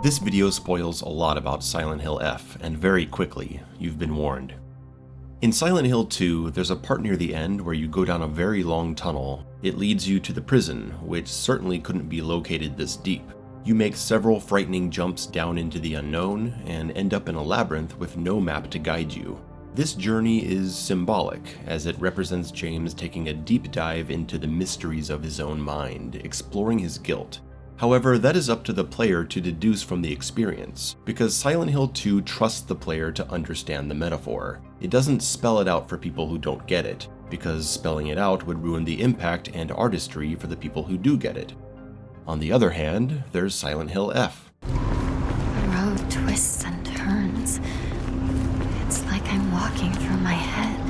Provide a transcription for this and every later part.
This video spoils a lot about Silent Hill F, and very quickly, you've been warned. In Silent Hill 2, there's a part near the end where you go down a very long tunnel. It leads you to the prison, which certainly couldn't be located this deep. You make several frightening jumps down into the unknown, and end up in a labyrinth with no map to guide you. This journey is symbolic, as it represents James taking a deep dive into the mysteries of his own mind, exploring his guilt. However, that is up to the player to deduce from the experience, because Silent Hill 2 trusts the player to understand the metaphor. It doesn't spell it out for people who don't get it, because spelling it out would ruin the impact and artistry for the people who do get it. On the other hand, there's Silent Hill F. The road twists and turns. It's like I'm walking through my head.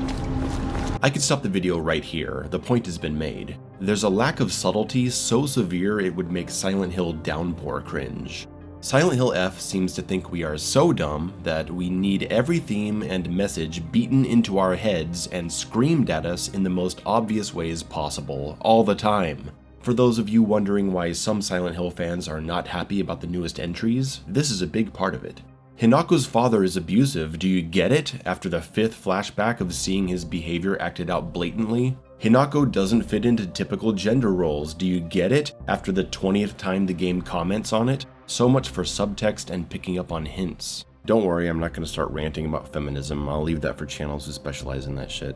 I could stop the video right here, the point has been made. There's a lack of subtlety so severe it would make Silent Hill Downpour cringe. Silent Hill F seems to think we are so dumb that we need every theme and message beaten into our heads and screamed at us in the most obvious ways possible, all the time. For those of you wondering why some Silent Hill fans are not happy about the newest entries, this is a big part of it. Hinako's father is abusive, do you get it, after the 5th flashback of seeing his behavior acted out blatantly? Hinako doesn't fit into typical gender roles, do you get it, after the 20th time the game comments on it? So much for subtext and picking up on hints. Don't worry, I'm not going to start ranting about feminism, I'll leave that for channels who specialize in that shit.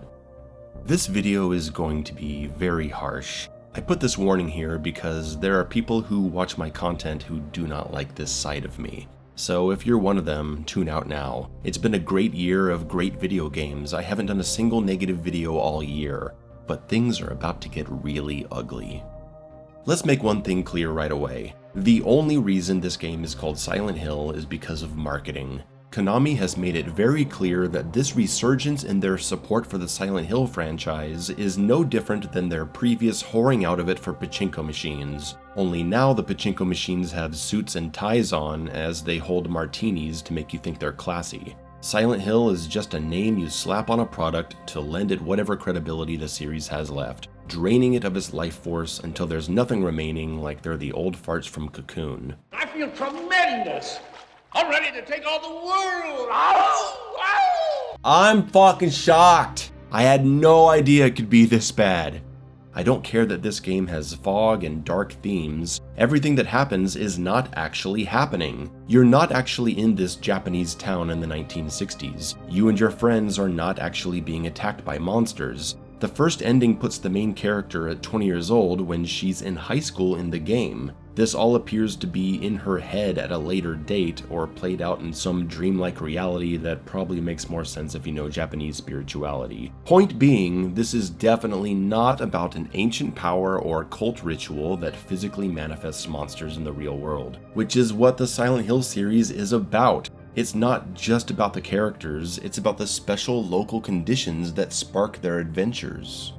This video is going to be very harsh. I put this warning here because there are people who watch my content who do not like this side of me. So if you're one of them, tune out now. It's been a great year of great video games. I haven't done a single negative video all year, but things are about to get really ugly. Let's make one thing clear right away. The only reason this game is called Silent Hill is because of marketing. Konami has made it very clear that this resurgence in their support for the Silent Hill franchise is no different than their previous whoring out of it for pachinko machines. Only now the pachinko machines have suits and ties on as they hold martinis to make you think they're classy. Silent Hill is just a name you slap on a product to lend it whatever credibility the series has left, draining it of its life force until there's nothing remaining like they're the old farts from Cocoon. I feel tremendous! I'm ready to take on the world! Ow! Ow! I'm fucking shocked! I had no idea it could be this bad. I don't care that this game has fog and dark themes. Everything that happens is not actually happening. You're not actually in this Japanese town in the 1960s. You and your friends are not actually being attacked by monsters. The first ending puts the main character at 20 years old when she's in high school in the game. This all appears to be in her head at a later date or played out in some dreamlike reality that probably makes more sense if you know Japanese spirituality. Point being, this is definitely not about an ancient power or cult ritual that physically manifests monsters in the real world, which is what the Silent Hill series is about. It's not just about the characters, it's about the special local conditions that spark their adventures.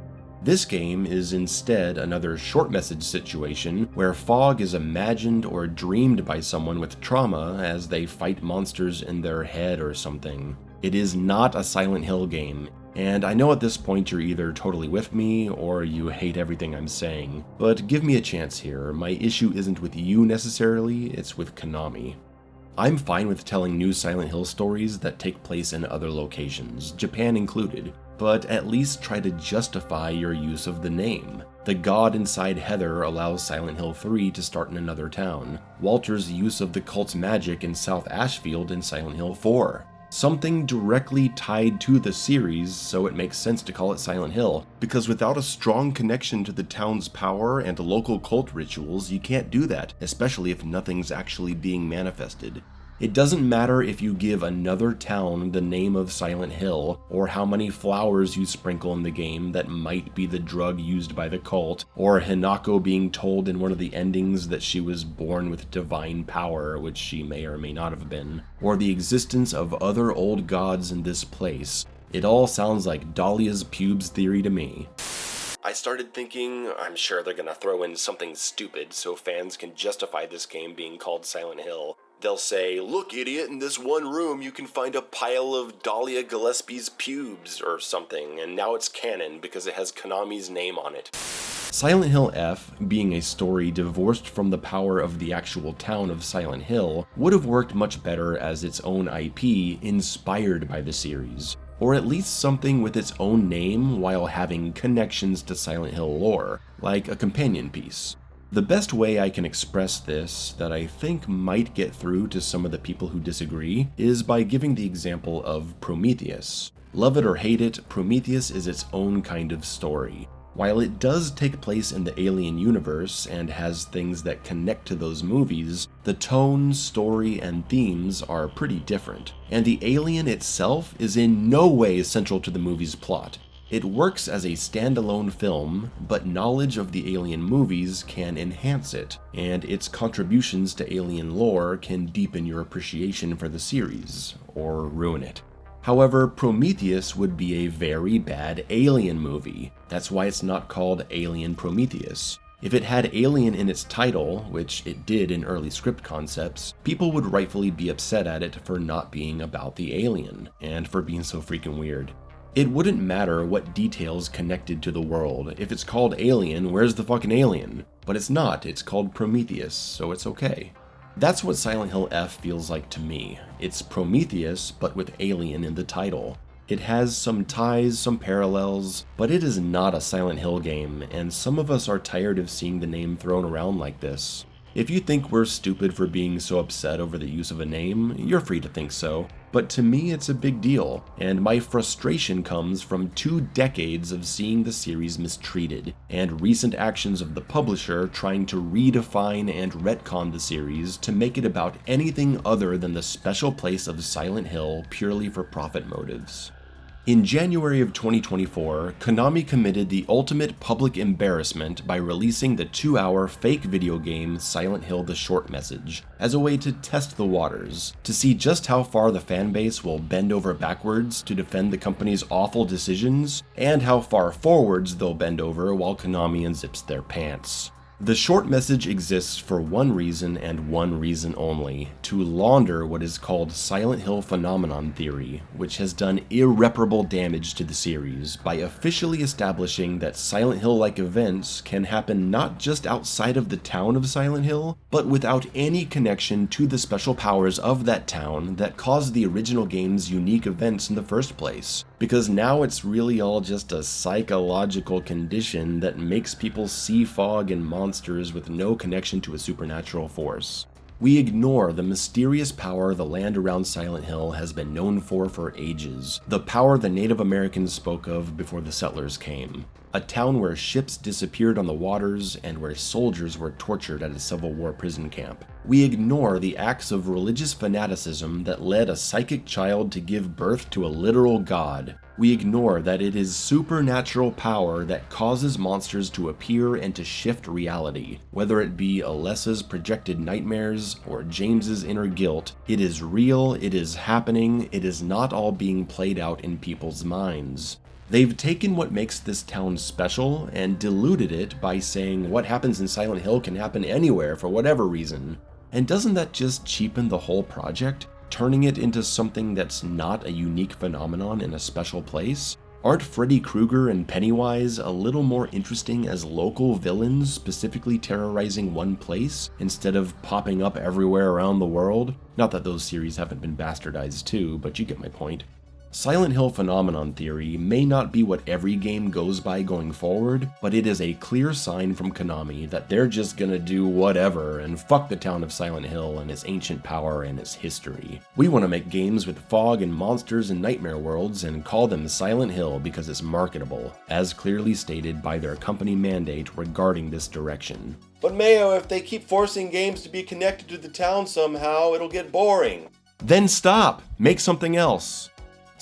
This game is instead another short message situation where fog is imagined or dreamed by someone with trauma as they fight monsters in their head or something. It is not a Silent Hill game, and I know at this point you're either totally with me or you hate everything I'm saying, but give me a chance here. My issue isn't with you necessarily, it's with Konami. I'm fine with telling new Silent Hill stories that take place in other locations, Japan included, but at least try to justify your use of the name. The god inside Heather allows Silent Hill 3 to start in another town. Walter's use of the cult's magic in South Ashfield in Silent Hill 4. Something directly tied to the series, so it makes sense to call it Silent Hill, because without a strong connection to the town's power and local cult rituals, you can't do that, especially if nothing's actually being manifested. It doesn't matter if you give another town the name of Silent Hill, or how many flowers you sprinkle in the game that might be the drug used by the cult, or Hinako being told in one of the endings that she was born with divine power, which she may or may not have been, or the existence of other old gods in this place. It all sounds like Dahlia's pubes theory to me. I started thinking, I'm sure they're gonna throw in something stupid so fans can justify this game being called Silent Hill. They'll say, look idiot, in this one room you can find a pile of Dahlia Gillespie's pubes or something, and now it's canon because it has Konami's name on it. Silent Hill F, being a story divorced from the power of the actual town of Silent Hill, would have worked much better as its own IP inspired by the series, or at least something with its own name while having connections to Silent Hill lore, like a companion piece. The best way I can express this, that I think might get through to some of the people who disagree, is by giving the example of Prometheus. Love it or hate it, Prometheus is its own kind of story. While it does take place in the Alien universe and has things that connect to those movies, the tone, story, and themes are pretty different, and the alien itself is in no way central to the movie's plot. It works as a standalone film, but knowledge of the Alien movies can enhance it, and its contributions to Alien lore can deepen your appreciation for the series, or ruin it. However, Prometheus would be a very bad Alien movie. That's why it's not called Alien Prometheus. If it had Alien in its title, which it did in early script concepts, people would rightfully be upset at it for not being about the alien, and for being so freaking weird. It wouldn't matter what details connected to the world. If it's called Alien, where's the fucking alien? But it's not, it's called Prometheus, so it's okay. That's what Silent Hill F feels like to me. It's Prometheus, but with alien in the title. It has some ties, some parallels, but it is not a Silent Hill game, and some of us are tired of seeing the name thrown around like this. If you think we're stupid for being so upset over the use of a name, you're free to think so. But to me, it's a big deal, and my frustration comes from 2 decades of seeing the series mistreated, and recent actions of the publisher trying to redefine and retcon the series to make it about anything other than the special place of Silent Hill purely for profit motives. In January of 2024, Konami committed the ultimate public embarrassment by releasing the 2-hour fake video game Silent Hill: The Short Message as a way to test the waters, to see just how far the fanbase will bend over backwards to defend the company's awful decisions, and how far forwards they'll bend over while Konami unzips their pants. The short message exists for one reason and one reason only: to launder what is called Silent Hill phenomenon theory, which has done irreparable damage to the series by officially establishing that Silent Hill-like events can happen not just outside of the town of Silent Hill, but without any connection to the special powers of that town that caused the original game's unique events in the first place. Because now it's really all just a psychological condition that makes people see fog and monsters with no connection to a supernatural force. We ignore the mysterious power the land around Silent Hill has been known for ages, the power the Native Americans spoke of before the settlers came. A town where ships disappeared on the waters and where soldiers were tortured at a Civil War prison camp. We ignore the acts of religious fanaticism that led a psychic child to give birth to a literal god. We ignore that it is supernatural power that causes monsters to appear and to shift reality. Whether it be Alessa's projected nightmares or James's inner guilt, it is real, it is happening, it is not all being played out in people's minds. They've taken what makes this town special and diluted it by saying what happens in Silent Hill can happen anywhere for whatever reason. And doesn't that just cheapen the whole project, turning it into something that's not a unique phenomenon in a special place? Aren't Freddy Krueger and Pennywise a little more interesting as local villains specifically terrorizing one place instead of popping up everywhere around the world? Not that those series haven't been bastardized too, but you get my point. Silent Hill phenomenon theory may not be what every game goes by going forward, but it is a clear sign from Konami that they're just gonna do whatever and fuck the town of Silent Hill and its ancient power and its history. We want to make games with fog and monsters and nightmare worlds and call them Silent Hill because it's marketable, as clearly stated by their company mandate regarding this direction. But Mayo, if they keep forcing games to be connected to the town somehow, it'll get boring. Then stop! Make something else!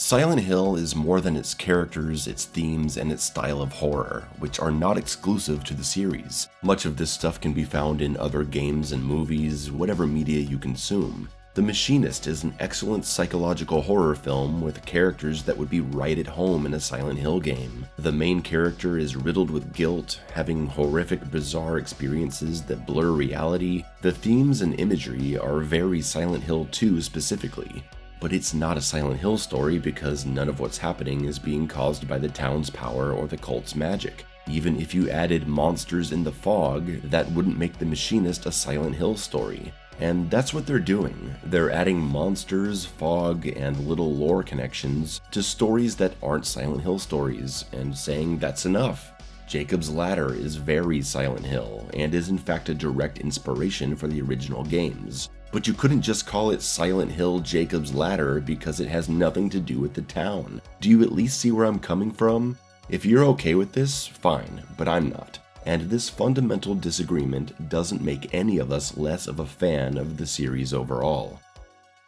Silent Hill is more than its characters, its themes, and its style of horror, which are not exclusive to the series. Much of this stuff can be found in other games and movies, whatever media you consume. The Machinist is an excellent psychological horror film with characters that would be right at home in a Silent Hill game. The main character is riddled with guilt, having horrific, bizarre experiences that blur reality. The themes and imagery are very Silent Hill 2 specifically. But it's not a Silent Hill story because none of what's happening is being caused by the town's power or the cult's magic. Even if you added monsters in the fog, that wouldn't make The Machinist a Silent Hill story. And that's what they're doing. They're adding monsters, fog, and little lore connections to stories that aren't Silent Hill stories, and saying that's enough. Jacob's Ladder is very Silent Hill, and is in fact a direct inspiration for the original games. But you couldn't just call it Silent Hill Jacob's Ladder because it has nothing to do with the town. Do you at least see where I'm coming from? If you're okay with this, fine, but I'm not. And this fundamental disagreement doesn't make any of us less of a fan of the series overall.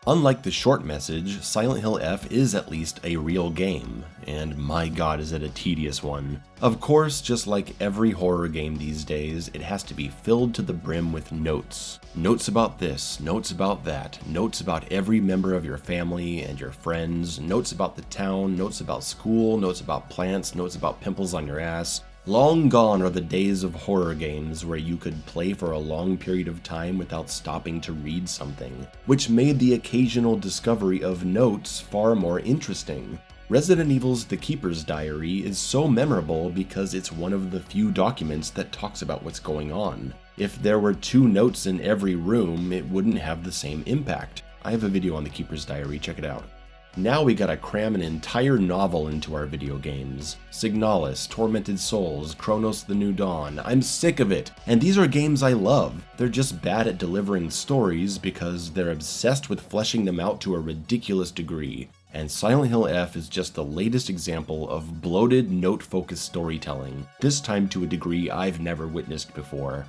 Unlike the short message, Silent Hill F is at least a real game, and my god is it a tedious one. Of course, just like every horror game these days, it has to be filled to the brim with notes. Notes about this, notes about that, notes about every member of your family and your friends, notes about the town, notes about school, notes about plants, notes about pimples on your ass. Long gone are the days of horror games where you could play for a long period of time without stopping to read something, which made the occasional discovery of notes far more interesting. Resident Evil's The Keeper's Diary is so memorable because it's one of the few documents that talks about what's going on. If there were 2 notes in every room, it wouldn't have the same impact. I have a video on The Keeper's Diary, check it out. Now we gotta cram an entire novel into our video games. Signalis, Tormented Souls, Chronos the New Dawn. I'm sick of it. And these are games I love. They're just bad at delivering stories because they're obsessed with fleshing them out to a ridiculous degree. And Silent Hill F is just the latest example of bloated, note-focused storytelling, this time to a degree I've never witnessed before.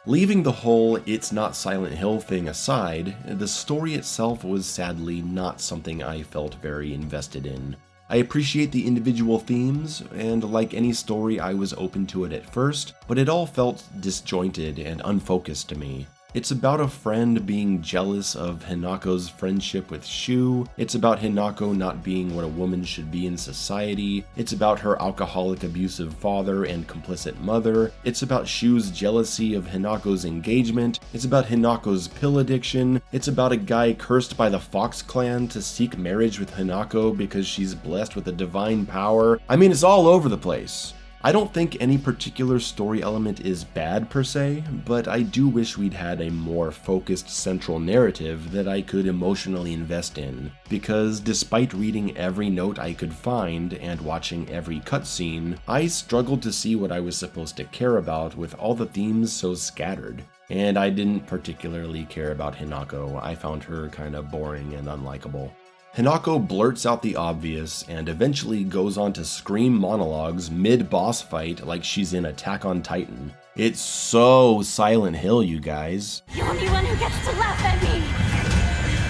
Leaving the whole "it's not Silent Hill" thing aside, the story itself was sadly not something I felt very invested in. I appreciate the individual themes, and like any story I was open to it at first, but it all felt disjointed and unfocused to me. It's about a friend being jealous of Hinako's friendship with Shu. It's about Hinako not being what a woman should be in society. It's about her alcoholic abusive father and complicit mother. It's about Shu's jealousy of Hinako's engagement. It's about Hinako's pill addiction. It's about a guy cursed by the Fox clan to seek marriage with Hinako because she's blessed with a divine power. I mean, it's all over the place. I don't think any particular story element is bad per se, but I do wish we'd had a more focused central narrative that I could emotionally invest in, because despite reading every note I could find and watching every cutscene, I struggled to see what I was supposed to care about with all the themes so scattered. And I didn't particularly care about Hinako. I found her kinda boring and unlikable. Hinako blurts out the obvious and eventually goes on to scream monologues mid-boss fight like she's in Attack on Titan. It's so Silent Hill, you guys. The only one who gets to laugh at me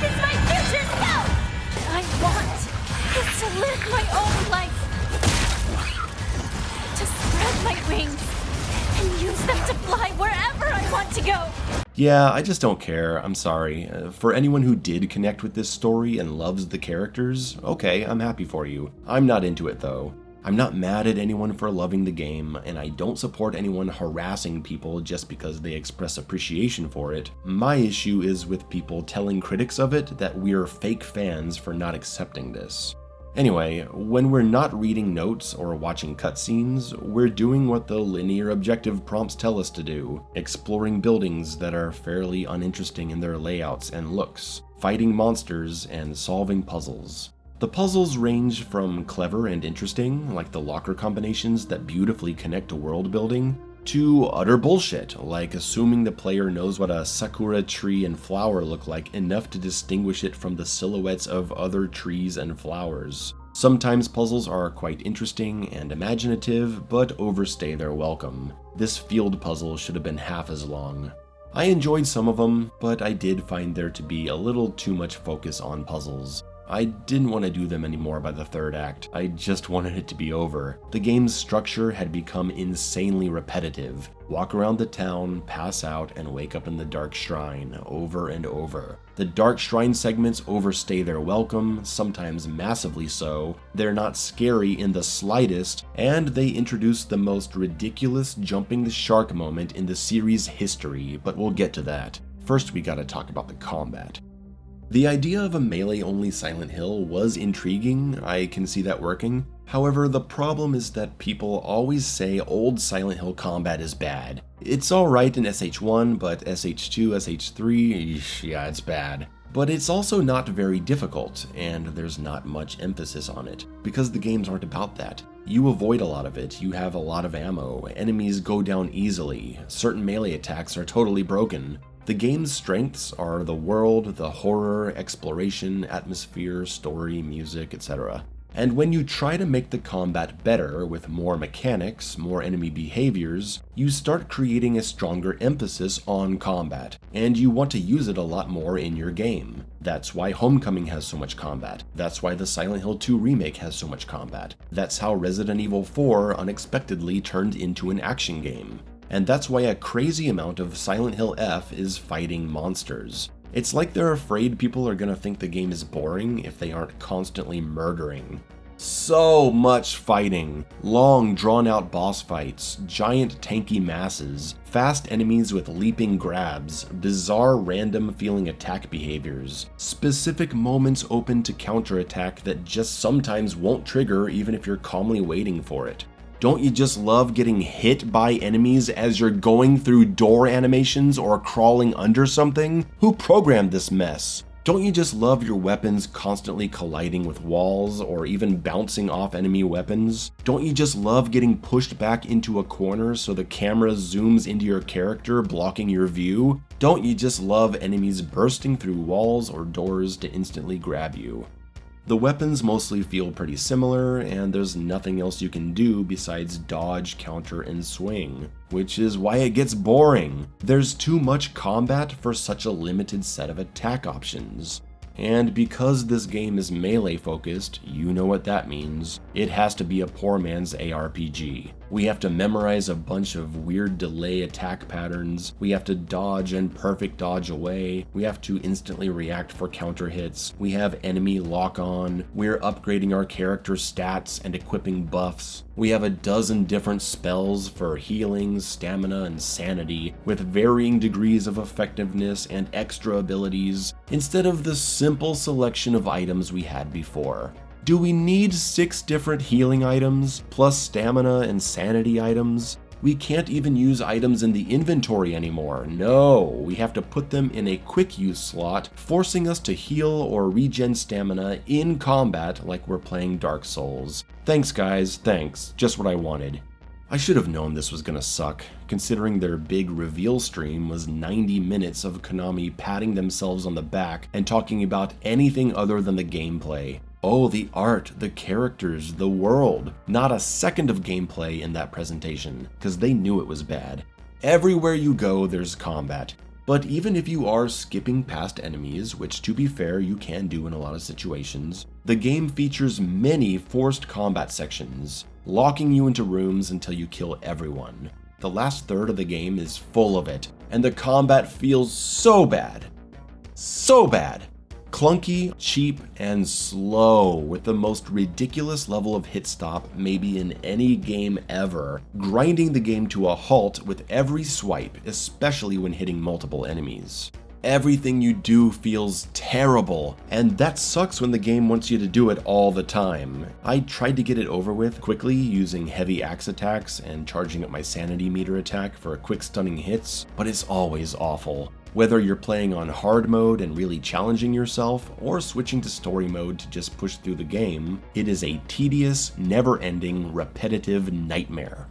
is my future self! I want is to live my own life. To spread my wings and use them to fly wherever I want to go. Yeah, I just don't care, I'm sorry. For anyone who did connect with this story and loves the characters, okay, I'm happy for you. I'm not into it though. I'm not mad at anyone for loving the game, and I don't support anyone harassing people just because they express appreciation for it. My issue is with people telling critics of it that we're fake fans for not accepting this. Anyway, when we're not reading notes or watching cutscenes, we're doing what the linear objective prompts tell us to do, exploring buildings that are fairly uninteresting in their layouts and looks, fighting monsters, and solving puzzles. The puzzles range from clever and interesting, like the locker combinations that beautifully connect to world building, to utter bullshit, like assuming the player knows what a sakura tree and flower look like enough to distinguish it from the silhouettes of other trees and flowers. Sometimes puzzles are quite interesting and imaginative, but overstay their welcome. This field puzzle should have been half as long. I enjoyed some of them, but I did find there to be a little too much focus on puzzles. I didn't want to do them anymore by the third act, I just wanted it to be over. The game's structure had become insanely repetitive. Walk around the town, pass out, and wake up in the Dark Shrine, over and over. The Dark Shrine segments overstay their welcome, sometimes massively so. They're not scary in the slightest, and they introduce the most ridiculous jumping the shark moment in the series' history, but we'll get to that. First we gotta talk about the combat. The idea of a melee-only Silent Hill was intriguing, I can see that working, However, the problem is that people always say old Silent Hill combat is bad. It's alright in SH1, but SH2, SH3, eesh, yeah, it's bad. But it's also not very difficult, and there's not much emphasis on it, because the games aren't about that. You avoid a lot of it, you have a lot of ammo, enemies go down easily, certain melee attacks are totally broken. The game's strengths are the world, the horror, exploration, atmosphere, story, music, etc. And when you try to make the combat better with more mechanics, more enemy behaviors, you start creating a stronger emphasis on combat, and you want to use it a lot more in your game. That's why Homecoming has so much combat. That's why the Silent Hill 2 remake has so much combat. That's how Resident Evil 4 unexpectedly turned into an action game. And that's why a crazy amount of Silent Hill F is fighting monsters. It's like they're afraid people are gonna think the game is boring if they aren't constantly murdering. So much fighting, long drawn-out boss fights, giant tanky masses, fast enemies with leaping grabs, bizarre random feeling attack behaviors, specific moments open to counterattack that just sometimes won't trigger even if you're calmly waiting for it. Don't you just love getting hit by enemies as you're going through door animations or crawling under something? Who programmed this mess? Don't you just love your weapons constantly colliding with walls or even bouncing off enemy weapons? Don't you just love getting pushed back into a corner so the camera zooms into your character, blocking your view? Don't you just love enemies bursting through walls or doors to instantly grab you? The weapons mostly feel pretty similar, and there's nothing else you can do besides dodge, counter, and swing, which is why it gets boring. There's too much combat for such a limited set of attack options. And because this game is melee focused, you know what that means. It has to be a poor man's ARPG. We have to memorize a bunch of weird delay attack patterns, we have to dodge and perfect dodge away, we have to instantly react for counter hits, we have enemy lock on, we're upgrading our character stats and equipping buffs, we have a dozen different spells for healing, stamina, and sanity, with varying degrees of effectiveness and extra abilities, instead of the simple selection of items we had before. Do we need 6 different healing items, plus stamina and sanity items? We can't even use items in the inventory anymore. No, we have to put them in a quick use slot, forcing us to heal or regen stamina in combat like we're playing Dark Souls. Thanks guys, thanks, just what I wanted. I should have known this was gonna suck, considering their big reveal stream was 90 minutes of Konami patting themselves on the back and talking about anything other than the gameplay. Oh, the art, the characters, the world. Not a second of gameplay in that presentation, because they knew it was bad. Everywhere you go, there's combat. But even if you are skipping past enemies, which to be fair you can do in a lot of situations, the game features many forced combat sections, locking you into rooms until you kill everyone. The last third of the game is full of it, and the combat feels so bad. So bad. Clunky, cheap, and slow, with the most ridiculous level of hit stop maybe in any game ever, grinding the game to a halt with every swipe, especially when hitting multiple enemies. Everything you do feels terrible, and that sucks when the game wants you to do it all the time. I tried to get it over with quickly using heavy axe attacks and charging up my sanity meter attack for quick stunning hits, but it's always awful. Whether you're playing on hard mode and really challenging yourself, or switching to story mode to just push through the game, it is a tedious, never-ending, repetitive nightmare.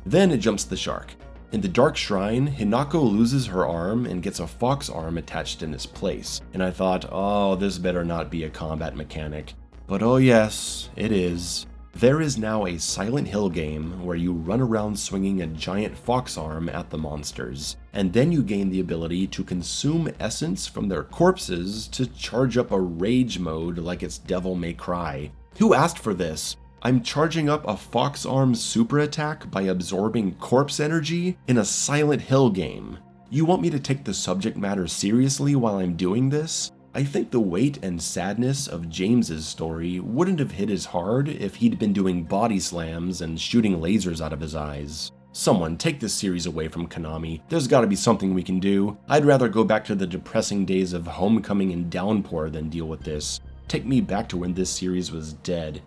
Then it jumps the shark. In the Dark Shrine, Hinako loses her arm and gets a fox arm attached in its place, and I thought, oh, this better not be a combat mechanic. But oh yes, it is. There is now a Silent Hill game where you run around swinging a giant fox arm at the monsters, and then you gain the ability to consume essence from their corpses to charge up a rage mode like it's Devil May Cry. Who asked for this? I'm charging up a fox arm super attack by absorbing corpse energy in a Silent Hill game. You want me to take the subject matter seriously while I'm doing this? I think the weight and sadness of James's story wouldn't have hit as hard if he'd been doing body slams and shooting lasers out of his eyes. Someone take this series away from Konami. There's gotta be something we can do. I'd rather go back to the depressing days of Homecoming and Downpour than deal with this. Take me back to when this series was dead.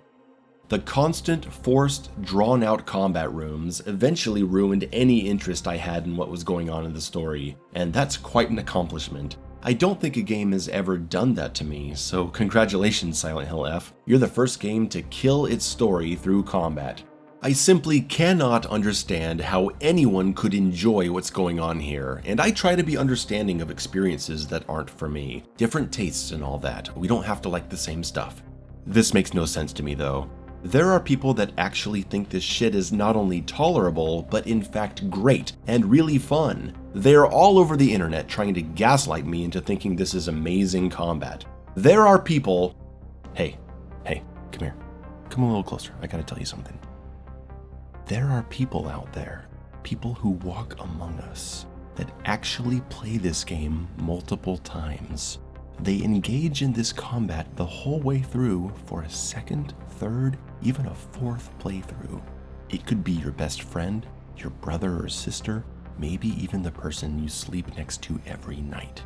The constant, forced, drawn-out combat rooms eventually ruined any interest I had in what was going on in the story, and that's quite an accomplishment. I don't think a game has ever done that to me, so congratulations Silent Hill F. You're the first game to kill its story through combat. I simply cannot understand how anyone could enjoy what's going on here, and I try to be understanding of experiences that aren't for me. Different tastes and all that. We don't have to like the same stuff. This makes no sense to me though. There are people that actually think this shit is not only tolerable, but in fact great and really fun. They're all over the internet trying to gaslight me into thinking this is amazing combat. There are people... Hey, come here. Come a little closer, I gotta tell you something. There are people out there, people who walk among us, that actually play this game multiple times. They engage in this combat the whole way through for a second, third, even a fourth playthrough. It could be your best friend, your brother or sister, maybe even the person you sleep next to every night.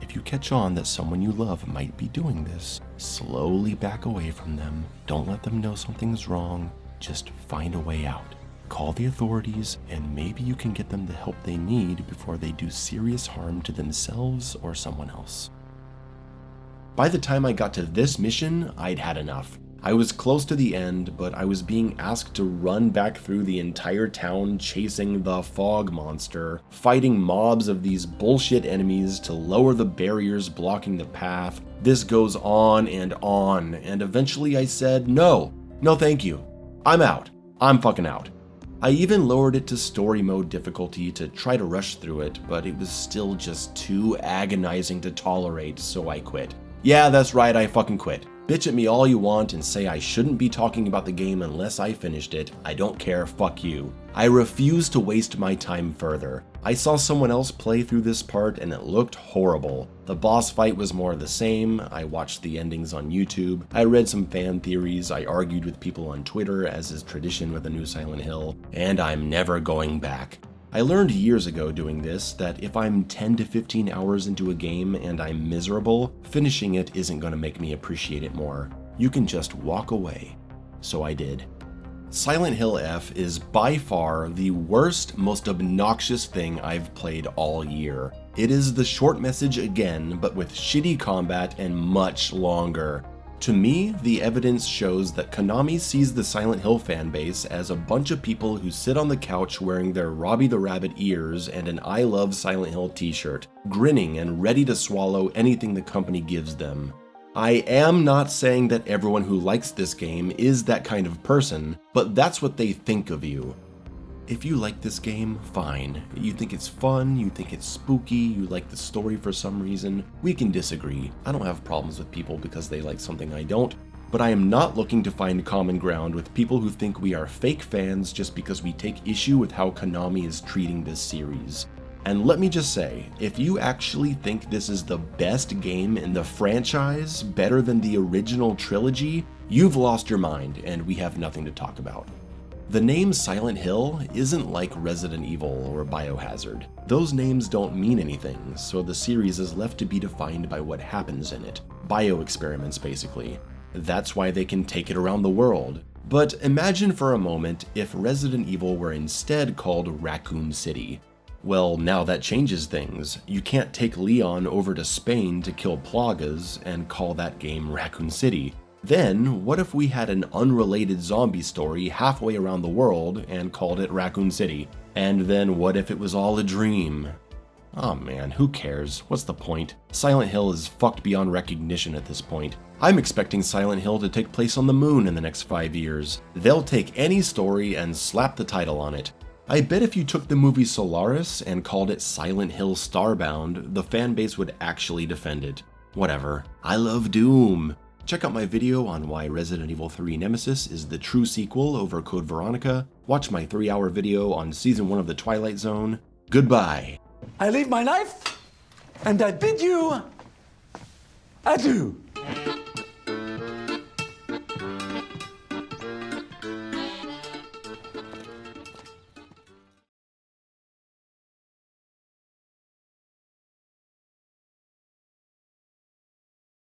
If you catch on that someone you love might be doing this, slowly back away from them. Don't let them know something's wrong. Just find a way out. Call the authorities, and maybe you can get them the help they need before they do serious harm to themselves or someone else. By the time I got to this mission, I'd had enough. I was close to the end, but I was being asked to run back through the entire town chasing the fog monster, fighting mobs of these bullshit enemies to lower the barriers blocking the path. This goes on, and eventually I said, no thank you. I'm out. I'm fucking out. I even lowered it to story mode difficulty to try to rush through it, but it was still just too agonizing to tolerate, so I quit. Yeah, that's right, I fucking quit. Bitch at me all you want and say I shouldn't be talking about the game unless I finished it. I don't care, fuck you. I refuse to waste my time further. I saw someone else play through this part and it looked horrible. The boss fight was more of the same. I watched the endings on YouTube. I read some fan theories. I argued with people on Twitter, as is tradition with a new Silent Hill, and I'm never going back. I learned years ago doing this that if I'm 10 to 15 hours into a game and I'm miserable, finishing it isn't going to make me appreciate it more. You can just walk away. So I did. Silent Hill F is by far the worst, most obnoxious thing I've played all year. It is the short message again, but with shitty combat and much longer. To me, the evidence shows that Konami sees the Silent Hill fanbase as a bunch of people who sit on the couch wearing their Robbie the Rabbit ears and an I Love Silent Hill t-shirt, grinning and ready to swallow anything the company gives them. I am not saying that everyone who likes this game is that kind of person, but that's what they think of you. If you like this game, fine. You think it's fun, you think it's spooky, you like the story for some reason, we can disagree. I don't have problems with people because they like something I don't, but I am not looking to find common ground with people who think we are fake fans just because we take issue with how Konami is treating this series. And let me just say, if you actually think this is the best game in the franchise, better than the original trilogy, you've lost your mind and we have nothing to talk about. The name Silent Hill isn't like Resident Evil or Biohazard. Those names don't mean anything, so the series is left to be defined by what happens in it. Bio-experiments, basically. That's why they can take it around the world. But imagine for a moment if Resident Evil were instead called Raccoon City. Well, now that changes things. You can't take Leon over to Spain to kill Plagas and call that game Raccoon City. Then, what if we had an unrelated zombie story halfway around the world and called it Raccoon City? And then what if it was all a dream? Oh man, who cares? What's the point? Silent Hill is fucked beyond recognition at this point. I'm expecting Silent Hill to take place on the moon in the next 5 years. They'll take any story and slap the title on it. I bet if you took the movie Solaris and called it Silent Hill Starbound, the fanbase would actually defend it. Whatever. I love Doom. Check out my video on why Resident Evil 3 Nemesis is the true sequel over Code Veronica. Watch my 3-hour video on Season 1 of The Twilight Zone. Goodbye. I leave my life, and I bid you adieu.